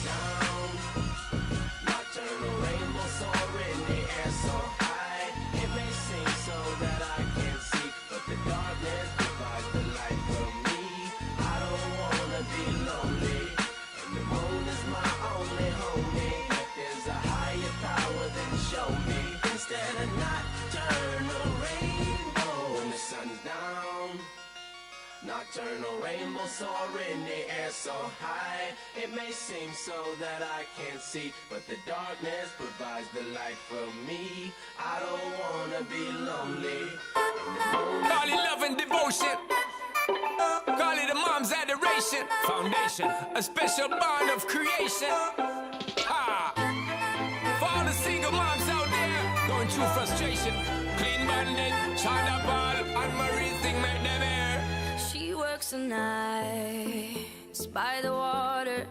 Down, nocturnal rainbow soaring in the air so high. It may seem so that I can't see, but the darkness provides the light for me. I don't wanna be lonely, and the moon is my only homie. If there's a higher power, then show me. Instead of nocturnal rainbow. When the sun's down, nocturnal rainbow soaring in the air so high. It may seem so that I can't see, but the darkness provides the light for me. I don't wanna be lonely. Call it love and devotion. Call it a mom's adoration. Foundation, a special bond of creation. Ha! For all the single moms out there going through frustration. Clean bandit, China ball, and Marie thing make them air. She works the nights by the water.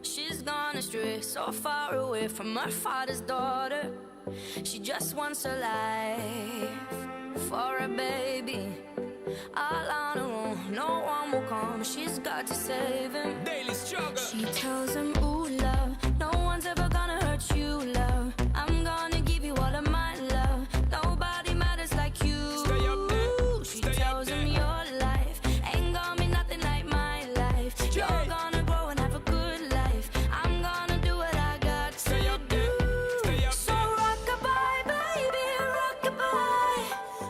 She's gone astray, so far away from her father's daughter. She just wants a life for a baby. All on her own, no one will come. She's got to save him. Daily struggle. She tells him, ooh, love, no one's ever gonna hurt you, love. I'm gonna give you all of my love. Nobody matters like you. Stay up there. She Stay tells up him there. your life ain't gonna be nothing like my life. You're gonna grow and have a good life. I'm gonna do what I got to Stay up there. Stay up so there. rock-a-bye, baby, rock-a-bye.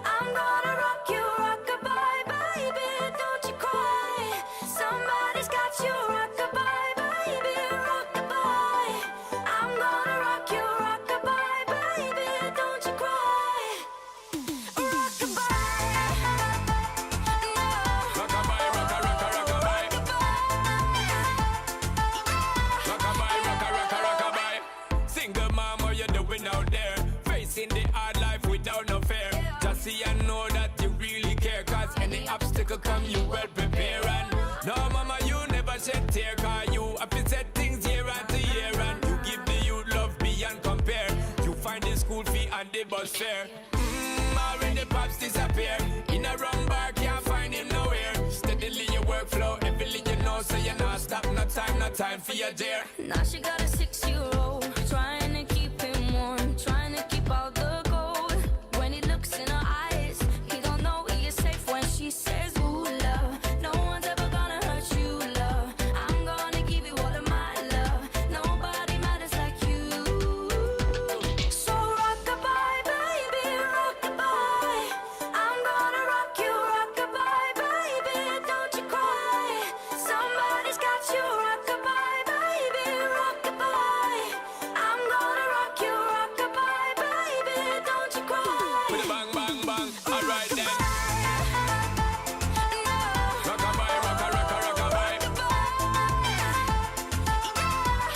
I'm gonna rock you, rock-a-bye, baby, don't you cry. Somebody's got you, rock-a-bye, baby, rock-a-bye. come, you well prepared. And no, mama, you never shed tear, cause you have to set things year after year. And you give the youth love beyond compare. You find the school fee and the bus fare. Already pops disappear. In a wrong bar, can't find him nowhere. Steadily your workflow, everything you know, so you're not stop, no time for your dear. Now she got a 6-year-old, trying to keep him warm, trying to keep out the cold. When he looks in her eyes, he don't know he is safe when she says, ooh, love. No one's ever gonna hurt you, love. I'm gonna give you all of my love. Nobody matters like you. So rock-a-bye, baby, rock-a-bye. I'm gonna rock you, rock-a-bye, baby, don't you cry. Somebody's got you, rock-a-bye, baby, rock-a-bye. I'm gonna rock you, rock-a-bye, baby, don't you cry. With a bang, bang, bang, alright then. Rock-a-bye, rocka, rocka, rock-a-bye.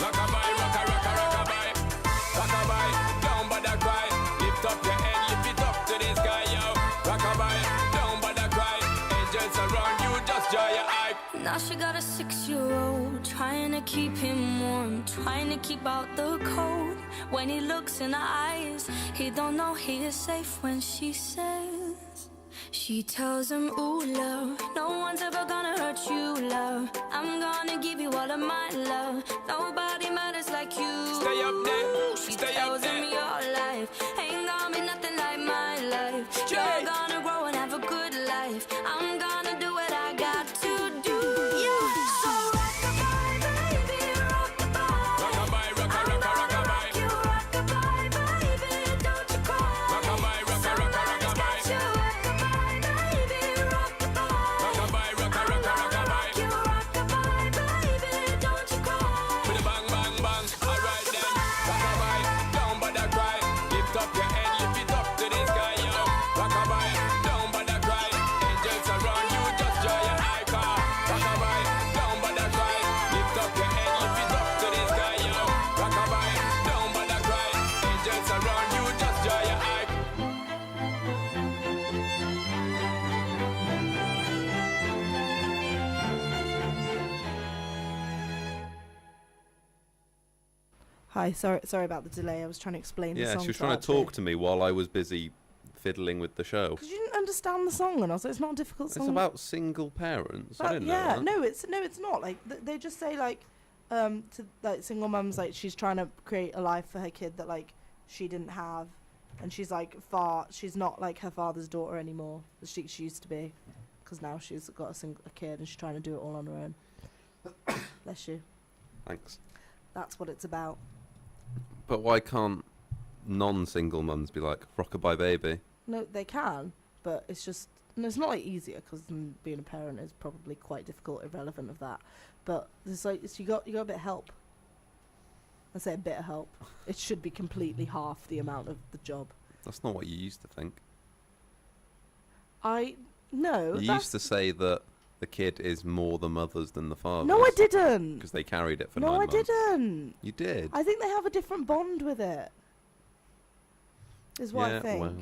Rock-a-bye, rocka, rocka, rock-a-bye. Rock-a-bye, don't bother cry. Lift up your head, lift it up to the sky, yo. Rock-a-bye, don't bother cry. Angels around you, just dry your eye. Now she got a 6-year-old, trying to keep him warm, trying to keep out the cold. When he looks in her eyes, he don't know he is safe when she says. She tells him, ooh, love, no one's ever gonna hurt you, love. I'm gonna give you all of my love. Nobody matters like you. Stay up there, She stay tells up there. him your life ain't gonna be nothing like my life. You're gonna grow and have a good life. I'm gonna do what I got to do. So rock-a-bye, baby, rock-a-bye. Rock-a-bye, rocka, rocka, rock-a-bye. You rock-a-bye, baby, don't you cry. Rock-a-bye, rocka, rocka, rock-a-bye. You rock-a-bye, baby, rock-a-bye. Rock-a-bye, rocka, rocka, rock-a-bye. You rock-a-bye, baby, don't you cry. With a bang, bang, bang, alright then. Rock-a-bye, don't bother cry. Lift up your head, lift it up to the sky, yo. Rock-a-bye, don't bother cry. Angels around you, just dry your eye, car. Rock-a-bye, don't bother cry. Lift up your head, lift it up to the sky, yo. Rock-a-bye, don't bother cry. Angels around you, just dry your eye. Hi, sorry about the delay. I was trying to explain the Yeah, song. she was trying to talk to me while I was busy fiddling with the show. Because you didn't understand the song, and I was like, it's not a difficult song. It's about single parents. I But didn't yeah, know that. no, it's not. Like they just say like, to like single mums, like she's trying to create a life for her kid that like she didn't have, and she's like she's not like her father's daughter anymore. She used to be, because now she's got a kid and she's trying to do it all on her own. Bless you. Thanks. That's what it's about. But why can't non-single mums be like, rock-a-bye baby? No, they can, but it's just it's not like easier because being a parent is probably quite difficult, irrelevant of that. But it's like you got a bit of help. I say a bit of help. It should be completely half the amount of the job. That's not what you used to think. No. You used to say that the kid is more the mother's than the father's. No, I didn't. Because they carried it for 9 No, I months. didn't. You did. I think they have a different bond with it. Is what I think. Well,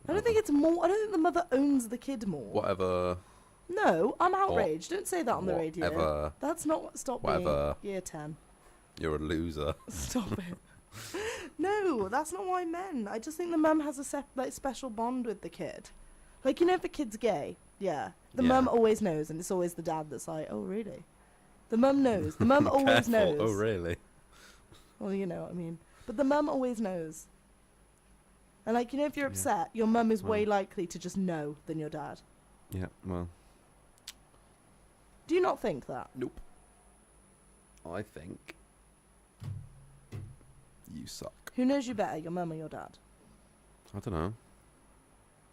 I don't think it's more. I don't think the mother owns the kid more. whatever. No, I'm outraged. Don't say that on the radio. Whatever. That's not what stopped Whatever. me. Year 10. You're a loser. Stop it. No, that's not what I meant. I just think the mum has a special bond with the kid. Like, you know, if the kid's gay, yeah. The Yeah. mum always knows, and it's always the dad that's like, oh, really? The mum knows. The mum always Careful. knows. Oh, really? Well, you know what I mean. But the mum always knows. And, like, you know, if you're upset, your mum is way likely to just know than your dad. Yeah, well. Do you not think that? Nope. I think you suck. Who knows you better, your mum or your dad? I don't know.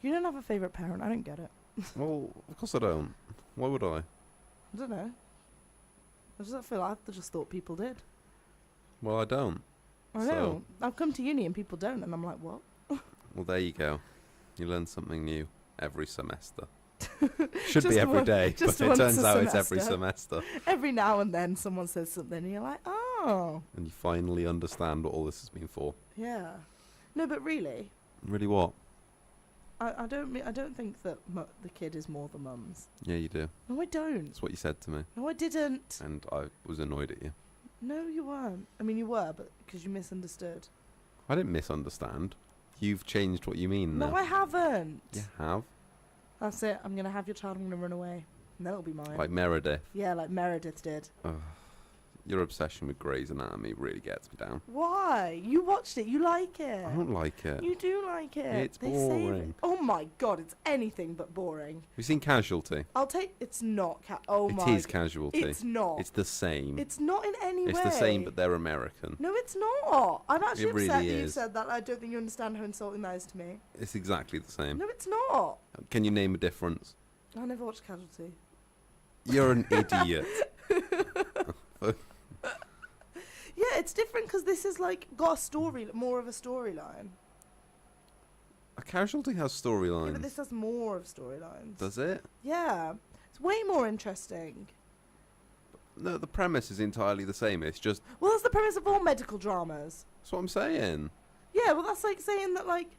You don't have a favourite parent. I don't get it. Well, of course I don't. Why would I? I don't know. I just thought people did. Well, I don't. I know. I've come to uni and people don't, and I'm like, what? Well, there you go. You learn something new every semester. Should Just be every day, but just it once turns a out it's every semester. semester. Every now and then someone says something and you're like, oh. And you finally understand what all this has been for. Yeah. No, but really, Really what? I don't think that the kid is more the mum's. Yeah, you do. No, I don't. That's what you said to me. No, I didn't. And I was annoyed at you. No, you weren't. I mean, you were, but because you misunderstood. I didn't misunderstand. You've changed what you mean No, now. I haven't. You have? That's it. I'm gonna have your child. I'm gonna run away, and then it'll be mine. Like Meredith. Yeah, like Meredith did. Ugh. Your obsession with Grey's Anatomy really gets me down. Why? You watched it. You like it. I don't like it. You do like it. It's They save it. boring. Oh my god, it's anything but boring. Have you seen Casualty? I'll take. It's not. Oh my. It is Casualty. It's not. It's the same. It's not in any way. It's the same, but they're American. No, it's not. I'm actually It really upset that you is. said that. I don't think you understand how insulting that is to me. It's exactly the same. No, it's not. Can you name a difference? I never watched Casualty. You're an idiot. Yeah, it's different because this is like got a story, more of a storyline. A Casualty has Yeah, storylines. but this has more of storylines. Does it? Yeah, it's way more interesting. No, the premise is entirely the same. It's just Well, that's the premise of all medical dramas. that's what I'm saying. Yeah, well, that's like saying that like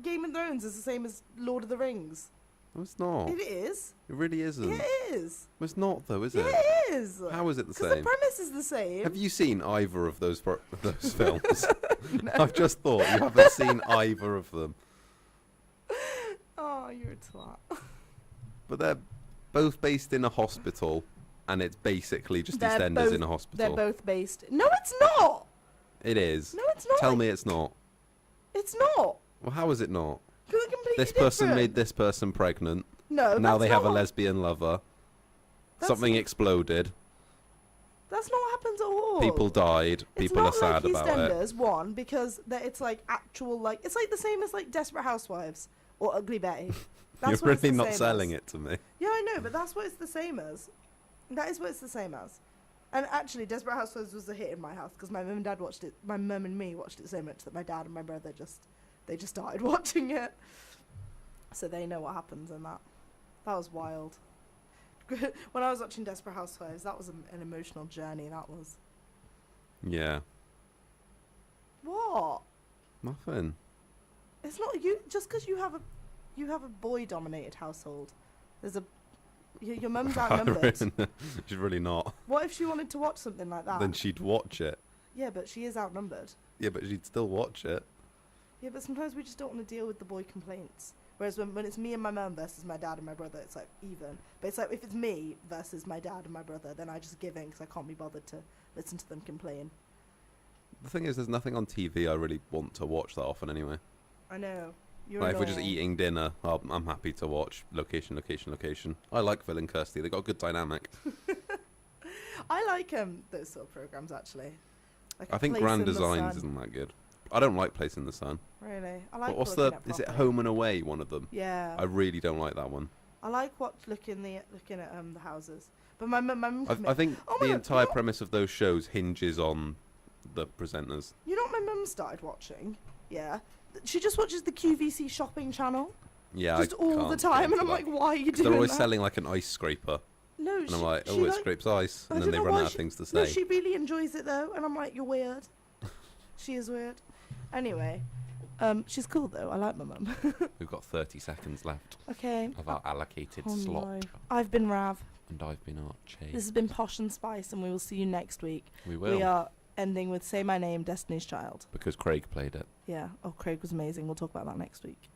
Game of Thrones is the same as Lord of the Rings. No, it's not. It is. It really isn't. Yeah, it is. Well, it's not though, is Yeah, it? it is. How is it the Because same? the premise is the same. Have you seen either of those films? I've just thought you haven't seen either of them. Oh, you're a twat. But they're both based in a hospital, and it's basically just EastEnders in a hospital. They're both based. No, it's not. It is. No, it's not. Tell me it's not. It's not. Well, how is it not? 'Cause they're completely This person different. made this person pregnant. No, Now that's they have a not- lesbian lover. That's Something not- exploded. That's not what happens at all. People died. People are it's sad not about like it. EastEnders, one, because it's like actual, like, it's like the same as like Desperate Housewives or Ugly Betty. That's You're what it's really the not same selling as. it to me. Yeah, I know, but that's what it's the same as. That is what it's the same as. And actually, Desperate Housewives was a hit in my house because my mum and dad watched it. My mum and me watched it so much that my dad and my brother just started watching it. So they know what happens in that. That was wild. When I was watching Desperate Housewives, that was an emotional journey. That was. Yeah. What? Nothing. It's not you. Just because you have a boy-dominated household. There's a. Your mum's outnumbered. She's really not. What if she wanted to watch something like that? Then she'd watch it. Yeah, but she is outnumbered. Yeah, but she'd still watch it. Yeah, but sometimes we just don't want to deal with the boy complaints. Whereas when it's me and my mum versus my dad and my brother, it's like even. But it's like if it's me versus my dad and my brother, then I just give in because I can't be bothered to listen to them complain. The thing is, there's nothing on TV I really want to watch that often anyway. I know. You're Like if we're just annoying. eating dinner, I'm happy to watch location, location, location. I like Phil and Kirsty. They got a good dynamic. I like those sort of programs actually. Like I A think Place Grand in the Designs Sun. isn't that good. I don't like Place in the Sun. Really, I like. But what's looking the? at Is it property. Home and Away? One of them. Yeah. I really don't like that one. I like looking at the houses. But my mum. I think Oh my the God, entire you know- premise of those shows hinges on the presenters. You know what my mum started watching? Yeah. She just watches the QVC shopping channel. Yeah, Just I all the can't get time, into and I'm that. like, why are you 'Cause doing they're always that? selling like an ice scraper, No, and I'm like, she oh, it like- scrapes ice, I and then don't they know run why out of she- things to say. No, she really enjoys it though, and I'm like, you're weird. She is weird. Anyway, she's cool though. I like my mum. We've got 30 seconds left Okay. of our allocated Oh slot, no. I've been Rav. and I've been Archie. This has been Posh and Spice, and we will see you next week. We will, We are ending with Say My Name, Destiny's Child. because Craig played it. Yeah. Oh, Craig was amazing. We'll talk about that next week.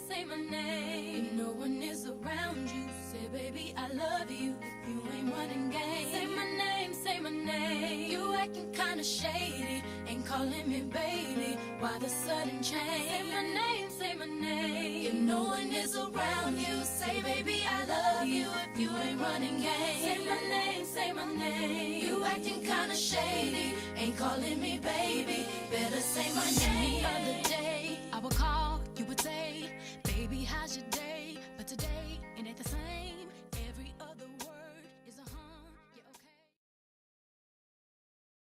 Say my name. If no one is around you, say, baby, I love you. If you ain't running game, say my name. You acting kinda shady, ain't calling me baby. Why the sudden change? Say my name. If no one is around you, say, baby, I love you. If you ain't running game, say my name. You acting kinda shady, ain't calling me baby. Better say my name.